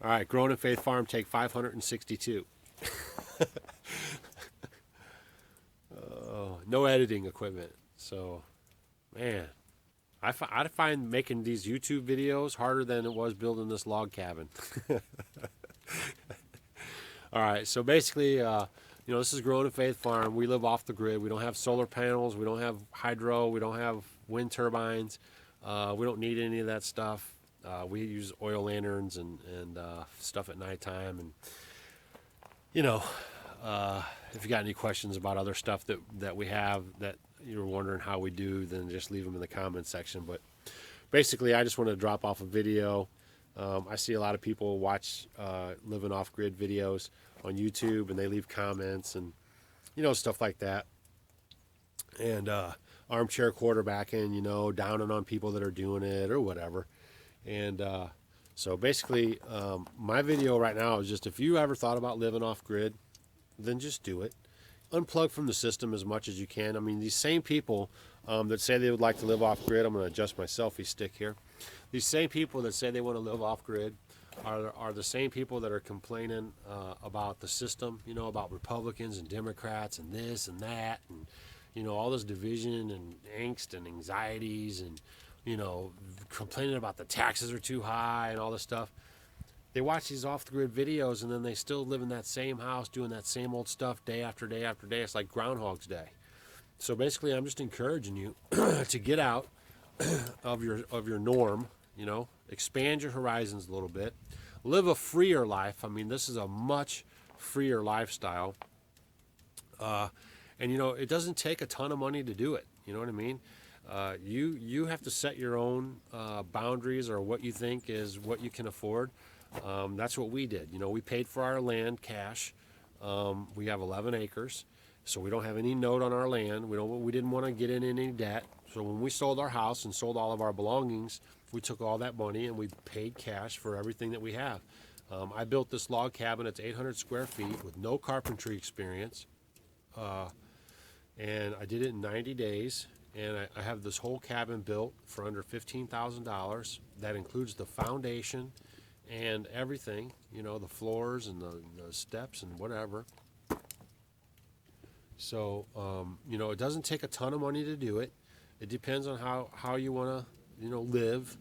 All right, Grown in Faith Farm, take 562. No editing equipment. So, man, I find making these YouTube videos harder than it was building this log cabin. All right, so basically, this is Grown in Faith Farm. We live off the grid. We don't have solar panels. We don't have hydro. We don't have wind turbines. We don't need any of that stuff. We use oil lanterns and stuff at nighttime. And, you know, if you got any questions about other stuff that we have that you're wondering how we do, then just leave them in the comments section. But basically, I just wanted to drop off a video. I see a lot of people watch living off grid videos on YouTube, and they leave comments and stuff like that. And armchair quarterbacking, downing on people that are doing it or whatever. And so basically, my video right now is just, if you ever thought about living off grid, then just do it. Unplug from the system as much as you can. I mean, these same people that say they would like to live off grid, I'm going to adjust my selfie stick here. These same people that say they want to live off grid are the same people that are complaining about the system, about Republicans and Democrats and this and that, and all this division and angst and anxieties, and complaining about the taxes are too high and all this stuff. They watch these off-the-grid videos, and then they still live in that same house doing that same old stuff day after day after day. It's like Groundhog's Day. So basically, I'm just encouraging you to get out of your norm, expand your horizons a little bit, live a freer life. I mean, this is a much freer lifestyle. And it doesn't take a ton of money to do it. You know what I mean? You have to set your own boundaries, or what you think is what you can afford. That's what we did. We paid for our land cash. We have 11 acres, so we don't have any note on our land. We didn't want to get in any debt. So when we sold our house and sold all of our belongings, we took all that money and we paid cash for everything that we have. I built this log cabin. It's 800 square feet with no carpentry experience, and I did it in 90 days. And I have this whole cabin built for under $15,000. That includes the foundation and everything, the floors and the steps and whatever. So, it doesn't take a ton of money to do it. It depends on how you want to, live.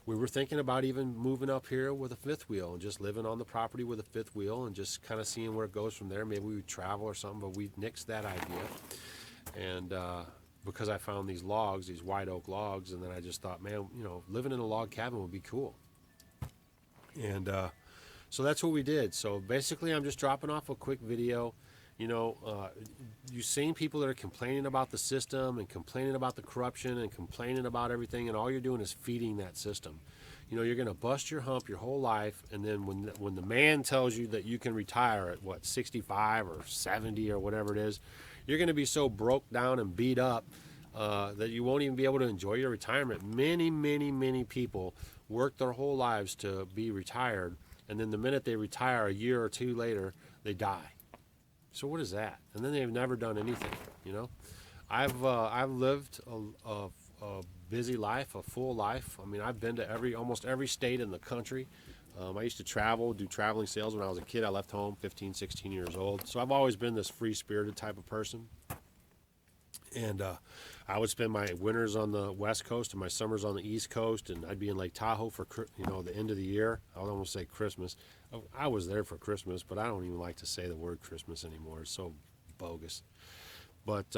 We were thinking about even moving up here with a fifth wheel and just living on the property with a fifth wheel and just kind of seeing where it goes from there. Maybe we would travel or something, but we nixed that idea. And because I found these logs, these white oak logs, and then I just thought, man, living in a log cabin would be cool. And so that's what we did. So basically, I'm just dropping off a quick video. You've seen people that are complaining about the system and complaining about the corruption and complaining about everything, and all you're doing is feeding that system. You're going to bust your hump your whole life, and then when the man tells you that you can retire at 65 or 70 or whatever it is, you're going to be so broke down and beat up that you won't even be able to enjoy your retirement. Many, many, many people work their whole lives to be retired, and then the minute they retire, a year or two later, they die. So what is that? And then they've never done anything. I've lived a busy life, a full life. I mean, I've been to almost every state in the country. I used to do traveling sales when I was a kid. I left home 15, 16 years old. So I've always been this free-spirited type of person. And I would spend my winters on the West Coast and my summers on the East Coast, and I'd be in Lake Tahoe for the end of the year. I would almost say Christmas. I was there for Christmas, but I don't even like to say the word Christmas anymore. It's so bogus. But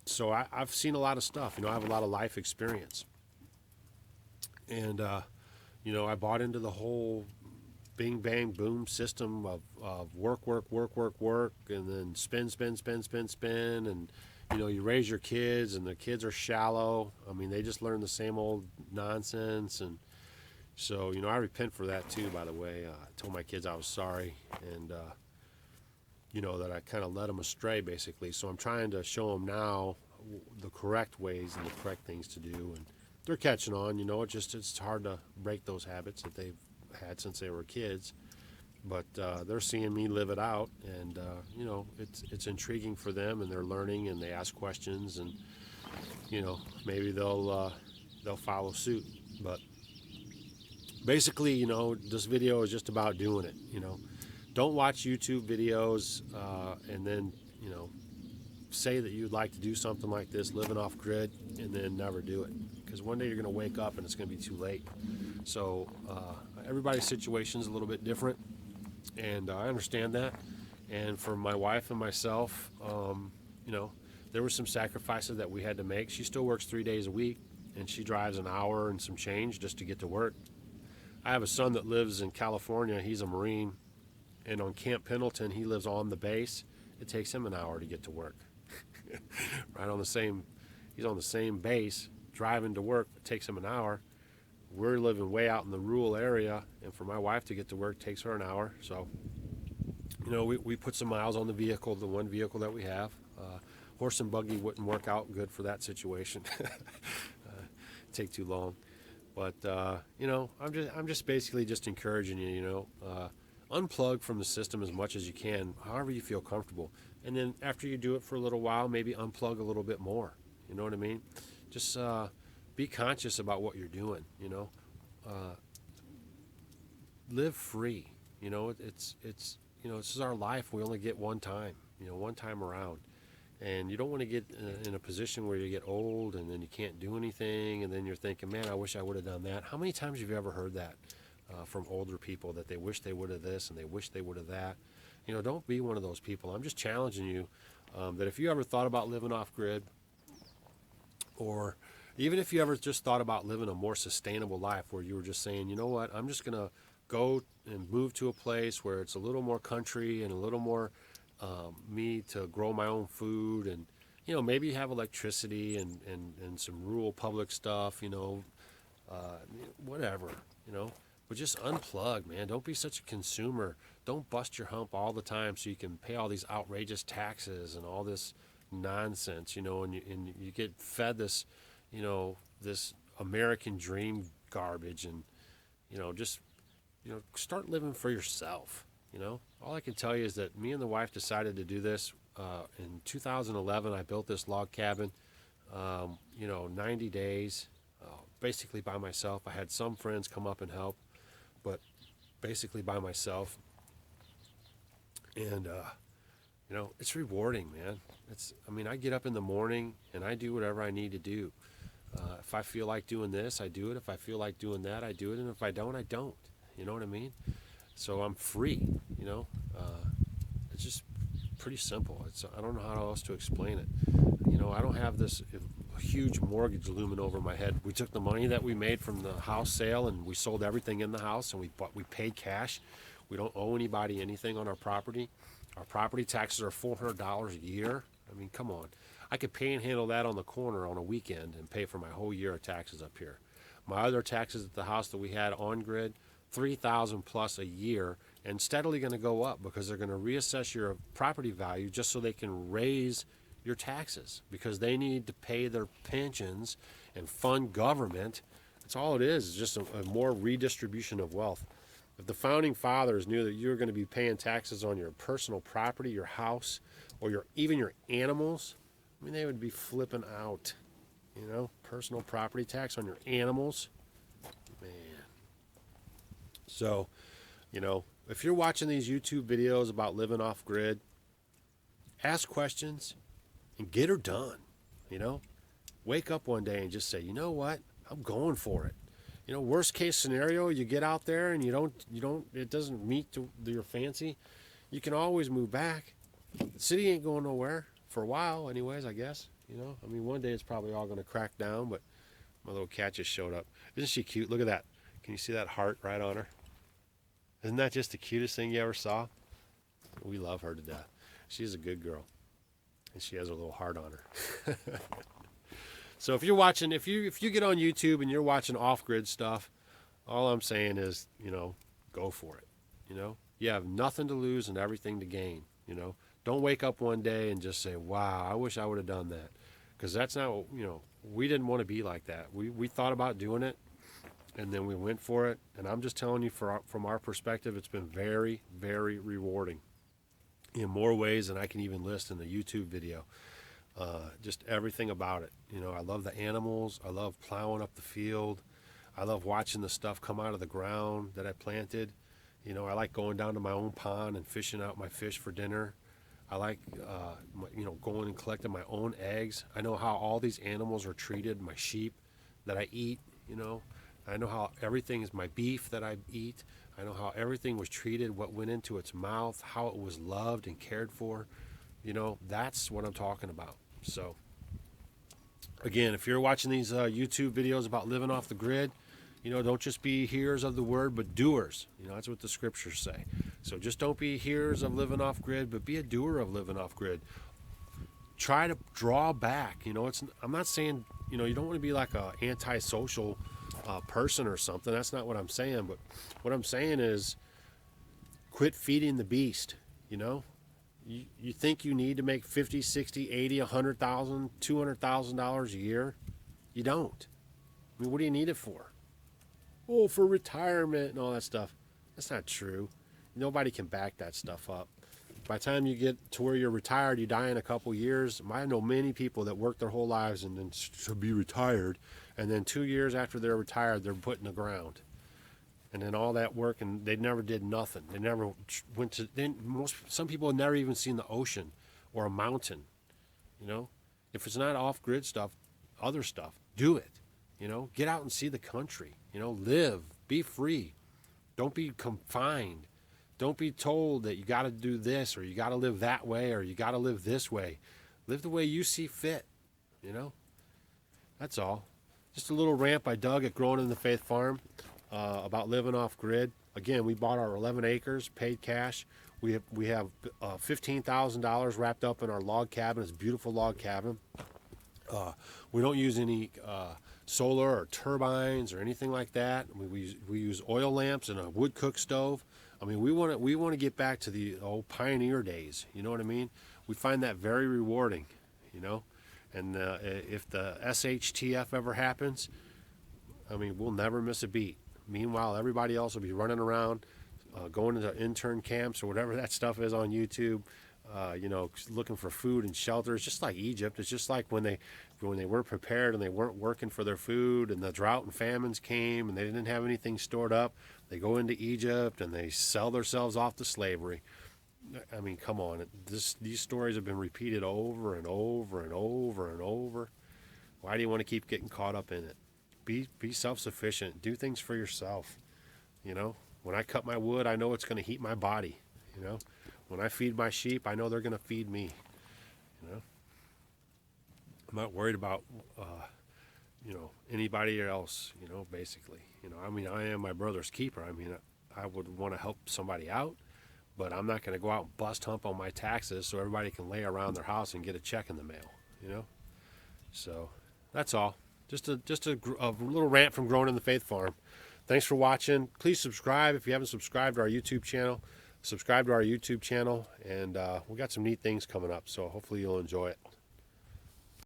so I've seen a lot of stuff. I have a lot of life experience. And I bought into the whole bing, bang, boom system of work, and then spin, and you raise your kids, and the kids are shallow. I mean, they just learn the same old nonsense. And so, I repent for that too, by the way. I told my kids I was sorry, and, that I kind of led them astray, basically. So I'm trying to show them now the correct ways and the correct things to do. And they're catching on, it's hard to break those habits that they've had since they were kids. But they're seeing me live it out, and it's intriguing for them, and they're learning, and they ask questions, and maybe they'll follow suit. But basically, this video is just about doing it. Don't watch YouTube videos and then, say that you'd like to do something like this, living off grid, and then never do it. Because one day you're going to wake up and it's going to be too late. So everybody's situation is a little bit different, and I understand that. And for my wife and myself, there were some sacrifices that we had to make. She still works 3 days a week, and she drives an hour and some change just to get to work. I have a son that lives in California. He's a Marine, and on Camp Pendleton, he lives on the base. It takes him an hour to get to work. He's on the same base, driving to work. It takes him an hour. We're living way out in the rural area, and for my wife to get to work takes her an hour. So, we put some miles on the vehicle, the one vehicle that we have. Horse and buggy wouldn't work out good for that situation. Take too long. But I'm just basically just encouraging you. Unplug from the system as much as you can, however you feel comfortable. And then after you do it for a little while, maybe unplug a little bit more. You know what I mean? Just be conscious about what you're doing. Live free. This is our life. We only get one time. One time around. And you don't want to get in a position where you get old and then you can't do anything, and then you're thinking, man, I wish I would have done that. How many times have you ever heard that from older people, that they wish they would have this and they wish they would have that? Don't be one of those people. I'm just challenging you that if you ever thought about living off grid, or even if you ever just thought about living a more sustainable life where you were just saying, you know what, I'm just going to go and move to a place where it's a little more country and a little more me to grow my own food, and maybe you have electricity and some rural public stuff, whatever, but just unplug, man. Don't be such a consumer. Don't bust your hump all the time so you can pay all these outrageous taxes and all this nonsense, and you get fed this, this American dream garbage, and just start living for yourself. All I can tell you is that me and the wife decided to do this in 2011. I built this log cabin, 90 days, basically by myself. I had some friends come up and help, but basically by myself. And, it's rewarding, man. I get up in the morning and I do whatever I need to do. If I feel like doing this, I do it. If I feel like doing that, I do it. And if I don't, I don't. You know what I mean? So I'm free, it's just pretty simple. I don't know how else to explain it. I don't have this huge mortgage looming over my head. We took the money that we made from the house sale and we sold everything in the house, and we paid cash. We don't owe anybody anything on our property. Our property taxes are $400 a year. Come on. I could panhandle that on the corner on a weekend and pay for my whole year of taxes up here. My other taxes at the house that we had on grid, $3,000 plus a year, and steadily going to go up because they're going to reassess your property value just so they can raise your taxes, because they need to pay their pensions and fund government. That's all it is just a more redistribution of wealth. If the founding fathers knew that you were going to be paying taxes on your personal property, your house, or even your animals, they would be flipping out. Personal property tax on your animals. Man. So, if you're watching these YouTube videos about living off grid, ask questions and get her done. Wake up one day and just say, you know what, I'm going for it. Worst case scenario, you get out there and it doesn't meet your fancy. You can always move back. The city ain't going nowhere for a while anyways, I guess. One day it's probably all going to crack down, but my little cat just showed up. Isn't she cute? Look at that. Can you see that heart right on her? Isn't that just the cutest thing you ever saw? We love her to death. She's a good girl, and she has a little heart on her. So if you're watching, if you get on YouTube and you're watching off-grid stuff, all I'm saying is, go for it. You have nothing to lose and everything to gain. Don't wake up one day and just say, wow, I wish I would have done that. Because that's not what, we didn't want to be like that. We thought about doing it, and then we went for it. And I'm just telling you, from our perspective, it's been very, very rewarding in more ways than I can even list in the YouTube video. Just everything about it. I love the animals. I love plowing up the field. I love watching the stuff come out of the ground that I planted. You know, I like going down to my own pond and fishing out my fish for dinner. I like, going and collecting my own eggs. I know how all these animals are treated, my sheep that I eat, you know. I know how everything is my beef that I eat. I know how everything was treated, what went into its mouth, how it was loved and cared for. You know, that's what I'm talking about. So, again, if you're watching these YouTube videos about living off the grid, you know, don't just be hearers of the word, but doers. You know, that's what the scriptures say. So just don't be hearers of living off grid, but be a doer of living off grid. Try to draw back. You know, I'm not saying, you know, you don't want to be like a antisocial person or something. That's not what I'm saying. But what I'm saying is quit feeding the beast, you know. You think you need to make 50, 60, 80, 100,000, $200,000 a year? You don't. I mean, what do you need it for? Oh, for retirement and all that stuff. That's not true. Nobody can back that stuff up. By the time you get to where you're retired, you die in a couple years. I know many people that work their whole lives and then to be retired, and then 2 years after they're retired, they're put in the ground. And then all that work, and they never did nothing. They never went to. Some people have never even seen the ocean or a mountain. You know, if it's not off-grid stuff, other stuff, do it. You know, get out and see the country. You know, live, be free. Don't be confined. Don't be told that you got to do this or you got to live that way or you got to live this way. Live the way you see fit. You know, that's all. Just a little rant by Doug at Growing in the Faith Farm. About living off grid. Again, we bought our 11 acres, paid cash. We have $15,000 wrapped up in our log cabin. It's a beautiful log cabin. We don't use any solar or turbines or anything like that. We use oil lamps and a wood cook stove. I mean, we want to get back to the old pioneer days. You know what I mean? We find that very rewarding. You know, and if the SHTF ever happens, I mean, we'll never miss a beat. Meanwhile, everybody else will be running around, going into intern camps or whatever that stuff is on YouTube, looking for food and shelter. It's just like Egypt. It's just like when they weren't prepared and they weren't working for their food and the drought and famines came and they didn't have anything stored up. They go into Egypt and they sell themselves off to slavery. I mean, come on. These stories have been repeated over and over and over and over. Why do you want to keep getting caught up in it? Be self-sufficient. Do things for yourself. You know, when I cut my wood, I know it's going to heat my body. You know, when I feed my sheep, I know they're going to feed me. You know, I'm not worried about anybody else. You know, basically. You know, I mean, I am my brother's keeper. I mean, I would want to help somebody out, but I'm not going to go out and bust hump on my taxes so everybody can lay around their house and get a check in the mail. You know, so that's all. Just a little rant from Growing in the Faith Farm. Thanks for watching. Please subscribe if you haven't subscribed to our YouTube channel. Subscribe to our YouTube channel, and we got some neat things coming up, so hopefully you'll enjoy it.